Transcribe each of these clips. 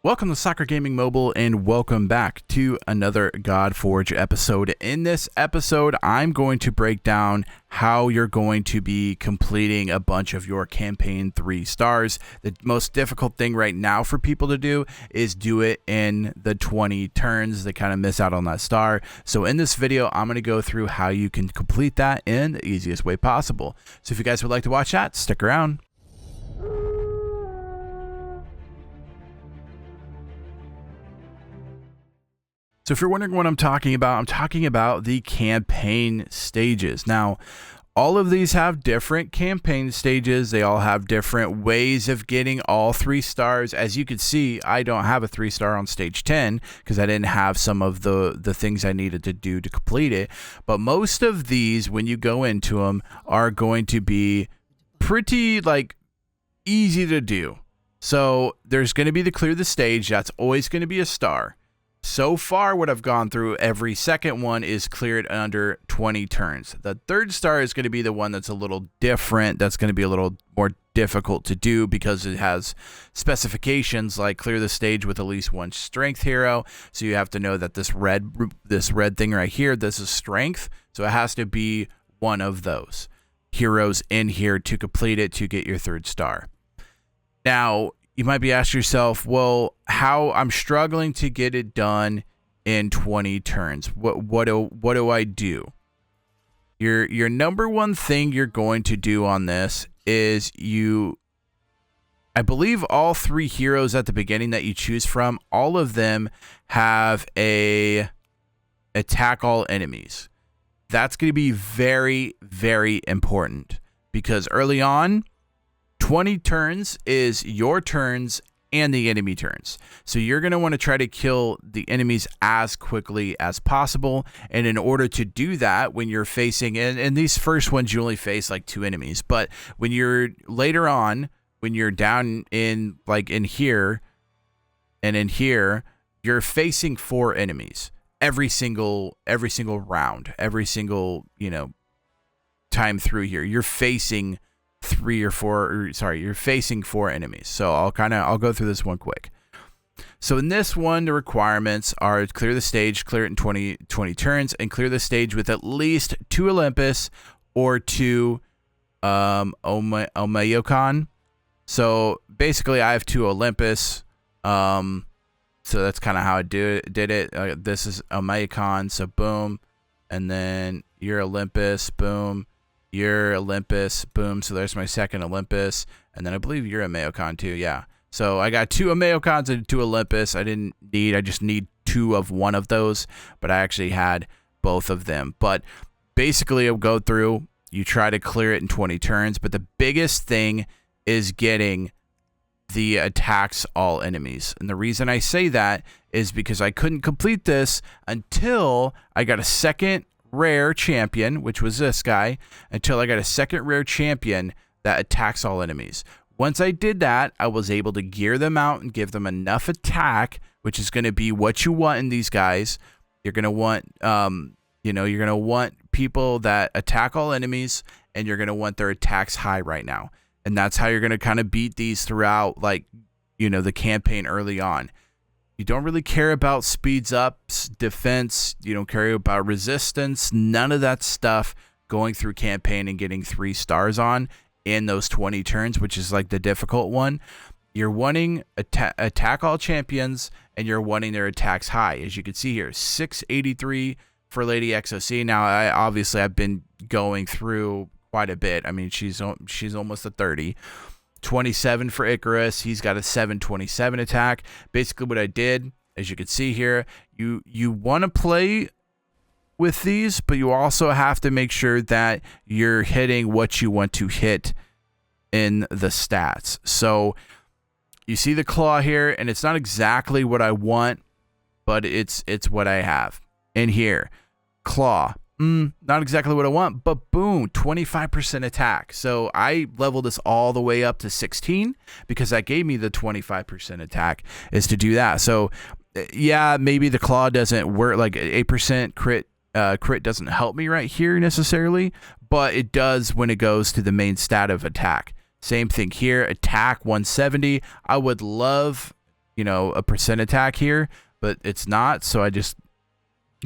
Welcome to Soccer Gaming Mobile and welcome back to another Godforge episode. In this episode, I'm going to break down how you're going to be completing a bunch of your campaign 3 stars. The most difficult thing right now for people to do is do it in the 20 turns. They kind of miss out on that star. So in this video, I'm going to go through how you can complete that in the easiest way possible. So if you guys would like to watch that, stick around. So if you're wondering what I'm talking about the campaign stages. Now, all of these have different campaign stages. They all have different ways of getting all 3 stars. As you can see, I don't have a 3-star on stage 10 because I didn't have some of the things I needed to do to complete it. But most of these, when you go into them, are going to be pretty easy to do. So there's going to be the clear the stage. That's always going to be a star. So far, what I've gone through, every second one is cleared under 20 turns. The 3rd star is going to be the one that's a little different. That's going to be a little more difficult to do because it has specifications like clear the stage with at least 1 strength hero. So you have to know that this red thing right here, this is strength. So it has to be one of those heroes in here to complete it to get your 3rd star. Now, you might be asking yourself, well, how I'm struggling to get it done in 20 turns. What do I do? Your number one thing you're going to do on this is I believe all 3 heroes at the beginning that you choose from, all of them have a attack all enemies. That's going to be very, very important because early on, 20 turns is your turns and the enemy turns. So you're going to want to try to kill the enemies as quickly as possible. And in order to do that, when you're facing, and these first ones, you only face 2 enemies. But when you're later on, when you're down in in here and in here, you're facing 4 enemies every single round, every single, time through here. You're facing 3 or 4, you're facing 4 enemies. So I'll go through this one quick. So in this one, the requirements are clear the stage, clear it in 20 turns, and clear the stage with at least 2 Olympus or 2 Omeokon. So basically I have 2 Olympus. So that's kind of how I did it. This is Omeokon, so boom. And then your Olympus, boom. Your Olympus, boom. So there's my 2nd Olympus. And then I believe you're a Omeokon too, yeah. So I got 2 Omeokons and 2 Olympus. I just need 2 of one of those, but I actually had both of them. But basically I'll go through, you try to clear it in 20 turns, but the biggest thing is getting the attacks all enemies. And the reason I say that is because I couldn't complete this until I got a 2nd rare champion, which was this guy, until I got a 2nd rare champion that attacks all enemies. Once I did that, I was able to gear them out and give them enough attack, which is going to be what you want in these guys. You're going to want, you're going to want people that attack all enemies, and you're going to want their attacks high right now. And that's how you're going to kind of beat these throughout, the campaign early on. You don't really care about speeds ups, defense. You don't care about resistance. None of that stuff going through campaign and getting 3 stars on in those 20 turns, which is the difficult one. You're wanting attack all champions, and you're wanting their attacks high. As you can see here, 683 for Lady XOC. Now, I've been going through quite a bit. I mean, she's almost a 30. 27 for Icarus. He's got a 727 attack. Basically what I did, as you can see here, you want to play with these, but you also have to make sure that you're hitting what you want to hit in the stats. So you see the claw here, and it's not exactly what I want, but it's what I have in here. Claw. Not exactly what I want, but boom, 25% attack. So I leveled this all the way up to 16 because that gave me the 25% attack is to do that. So yeah, maybe the claw doesn't work, 8% crit doesn't help me right here necessarily, but it does when it goes to the main stat of attack. Same thing here, attack 170. I would love you know, a percent attack here, but it's not. So I just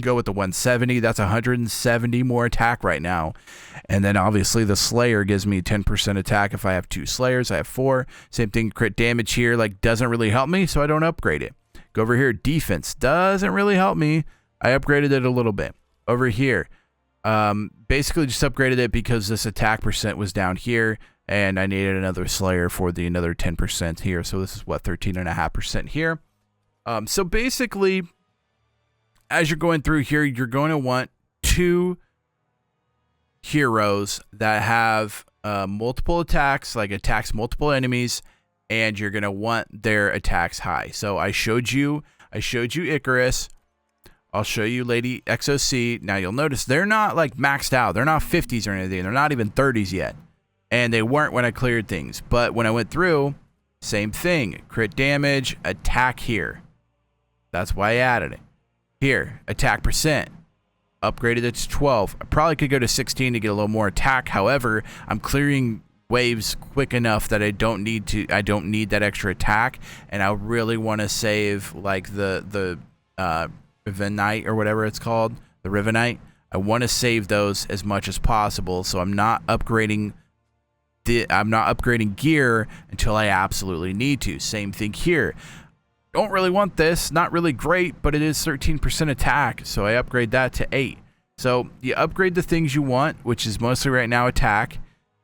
go with the 170. That's 170 more attack right now. And then obviously the Slayer gives me 10% attack if I have 2 Slayers. I have 4. Same thing, crit damage here, like, doesn't really help me, so I don't upgrade it. Go over here, defense doesn't really help me. I upgraded it a little bit. Over here, basically just upgraded it because this attack percent was down here, and I needed another Slayer for the another 10% here. So this is what, 13.5% here. So basically, as you're going through here, you're going to want 2 heroes that have multiple attacks, like attacks multiple enemies, and you're going to want their attacks high. So I showed you Icarus. I'll show you Lady XOC. Now you'll notice they're not like maxed out. They're not 50s or anything. They're not even 30s yet. And they weren't when I cleared things. But when I went through, same thing. Crit damage, attack here. That's why I added it. Here, attack percent. Upgraded it to 12. I probably could go to 16 to get a little more attack. However, I'm clearing waves quick enough that I don't need that extra attack. And I really want to save like the Rivenite or whatever it's called, the Rivenite. I want to save those as much as possible, so I'm not upgrading gear until I absolutely need to. Same thing here. Don't really want this, not really great, but it is 13% attack, so I upgrade that to 8. So you upgrade the things you want, which is mostly right now attack,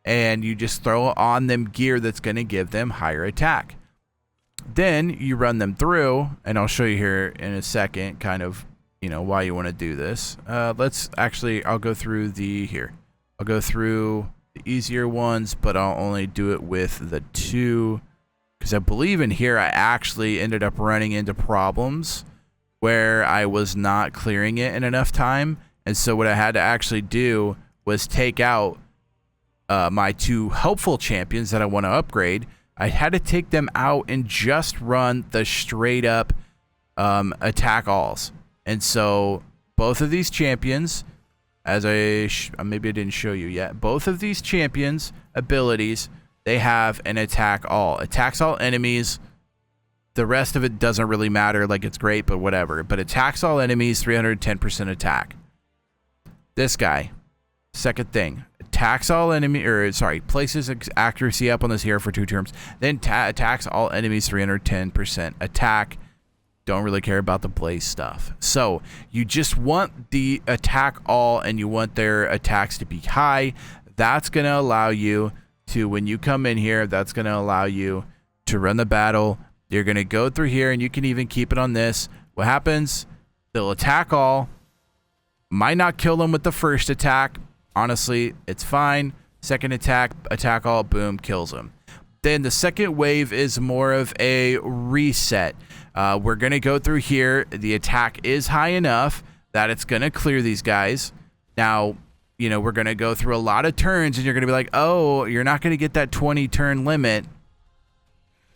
and you just throw on them gear that's going to give them higher attack. Then you run them through, and I'll show you here in a second kind of, you know, why you want to do this. I'll go through I'll go through the easier ones, but I'll only do it with the 2, because I believe in here I actually ended up running into problems where I was not clearing it in enough time. And so what I had to actually do was take out my 2 helpful champions that I want to upgrade. I had to take them out and just run the straight up attack alls. And so both of these champions, as maybe I didn't show you yet, both of these champions abilities, they have an attack all. Attacks all enemies. The rest of it doesn't really matter, like it's great, but whatever. But attacks all enemies, 310% attack. This guy, second thing. Attacks all places accuracy up on this hero for 2 turns. Then attacks all enemies 310% attack. Don't really care about the blaze stuff. So you just want the attack all, and you want their attacks to be high. That's going to allow you to, when you come in here, that's going to allow you to run the battle. You're going to go through here, and you can even keep it on this. What happens? They'll attack all. Might not kill them with the first attack. Honestly, it's fine. Second attack all, boom, kills them. Then the second wave is more of a reset. We're going to go through here. The attack is high enough that it's going to clear these guys. Now, you know, we're going to go through a lot of turns, and you're going to be like, oh, you're not going to get that 20 turn limit.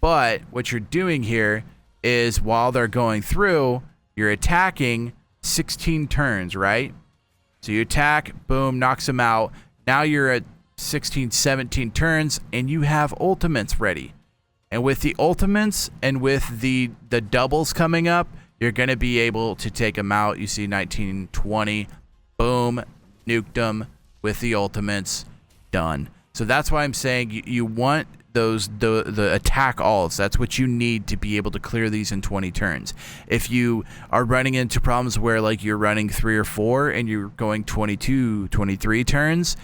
But what you're doing here is while they're going through, you're attacking 16 turns, right? So you attack, boom, knocks them out. Now you're at 16, 17 turns, and you have ultimates ready. And with the ultimates and with the doubles coming up, you're going to be able to take them out. You see 19, 20, boom, nuked them with the ultimates, done. So that's why I'm saying you want the attack alls. That's what you need to be able to clear these in 20 turns. If you are running into problems where like you're running 3 or 4 and you're going 22, 23 turns,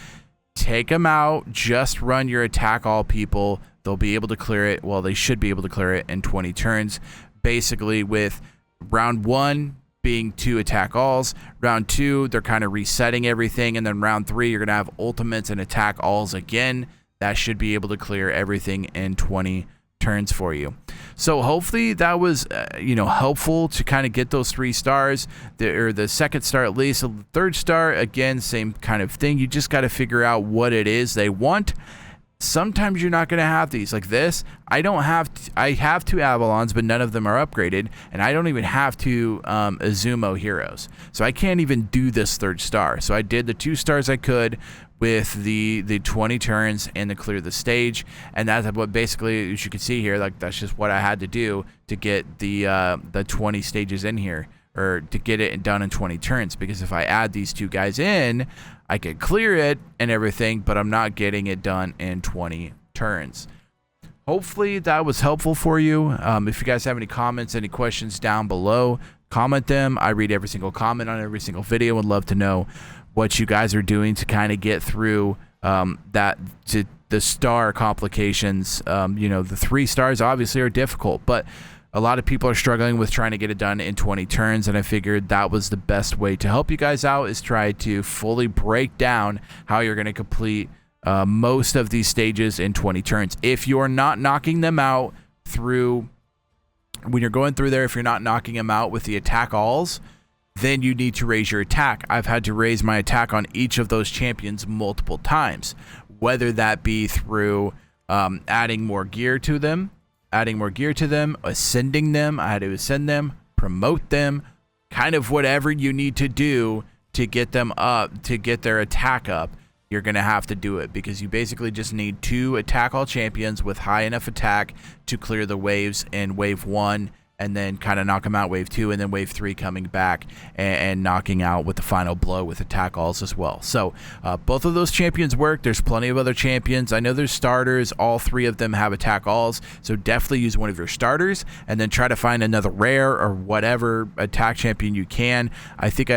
take them out, just run your attack all people. They'll be able to clear it. Well, they should be able to clear it in 20 turns. Basically with round 1 being 2 attack alls, round 2 they're kind of resetting everything, and then round 3 you're going to have ultimates and attack alls again. That should be able to clear everything in 20 turns for you. So hopefully that was helpful to kind of get those 3 stars, or the second star at least. The third star, again, same kind of thing. You just got to figure out what it is they want sometimes you're not going to have these. Like this, I have 2 Avalons, but none of them are upgraded, and I don't even have 2 Azumo heroes. So I can't even do this 3rd star. So I did the 2 stars I could with the 20 turns and to clear the stage, and that's what basically, as you can see here, like that's just what I had to do to get the 20 stages in here, or to get it done in 20 turns, because if I add these 2 guys in, I could clear it and everything, but I'm not getting it done in 20 turns. Hopefully that was helpful for you. If you guys have any comments, any questions down below, comment them. I read every single comment on every single video. Would love to know what you guys are doing to kind of get through the star complications. You know, the 3 stars obviously are difficult, but a lot of people are struggling with trying to get it done in 20 turns, and I figured that was the best way to help you guys out, is try to fully break down how you're going to complete most of these stages in 20 turns. If you're not knocking them out through, when you're going through there, if you're not knocking them out with the attack alls, then you need to raise your attack. I've had to raise my attack on each of those champions multiple times, whether that be through adding more gear to them, ascending them. I had to ascend them, promote them, kind of whatever you need to do to get them up, to get their attack up. You're going to have to do it, because you basically just need 2 attack all champions with high enough attack to clear the waves in wave 1, and then kind of knock them out wave 2, and then wave 3 coming back and knocking out with the final blow with attack alls as well. So both of those champions work. There's plenty of other champions. I know there's starters. All 3 of them have attack alls, so definitely use one of your starters, and then try to find another rare or whatever attack champion you can. I think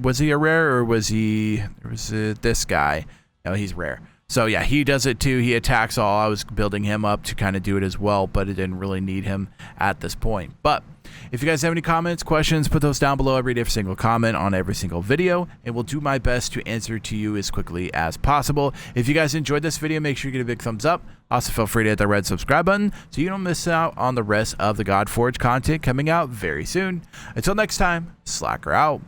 was he a rare, or was this guy? No, he's rare. So yeah, he does it too. He attacks all. I was building him up to kind of do it as well, but it didn't really need him at this point. But if you guys have any comments, questions, put those down below. I read every single comment on every single video, and will do my best to answer to you as quickly as possible. If you guys enjoyed this video, make sure you get a big thumbs up. Also, feel free to hit the red subscribe button so you don't miss out on the rest of the Godforge content coming out very soon. Until next time, Slacker out.